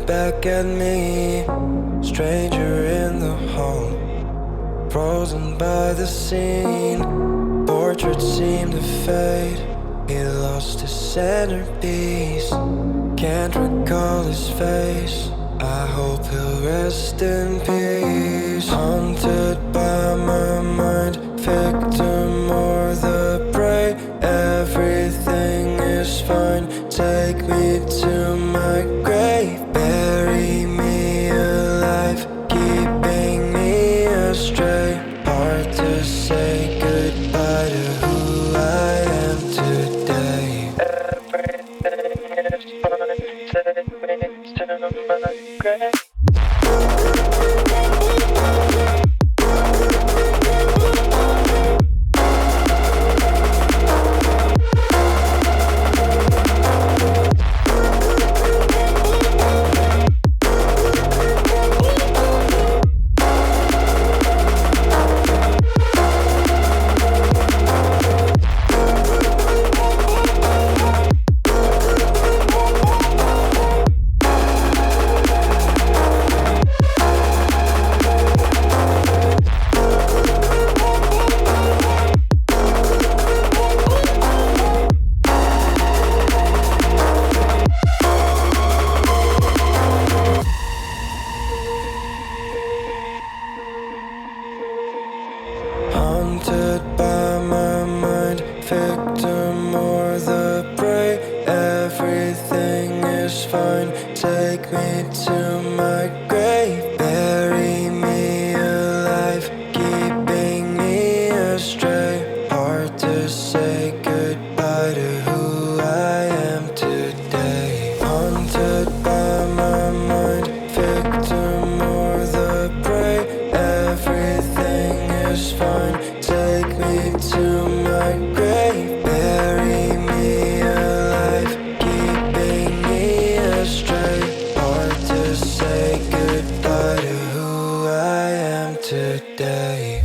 back at me. Stranger in the hall, frozen by the scene. Portraits seem to fade, he lost his centerpiece. Can't recall his face, I hope he'll rest in peace. Haunted by my mind, victim or the prey. Everything is fine, take me to my grave. Bury me alive, keeping me astray. Hard to say goodbye to who I am today. Everything is fine, take me to my grave. Haunted by my mind, victim or the prey. Everything is fine, take me to my grave. Bury me alive, keeping me astray. Hard to say goodbye to who I am today. Haunted by my mind, victim or the prey. Everything is fine, take me to my grave. Bury me alive, keeping me astray. Hard to say goodbye to who I am today.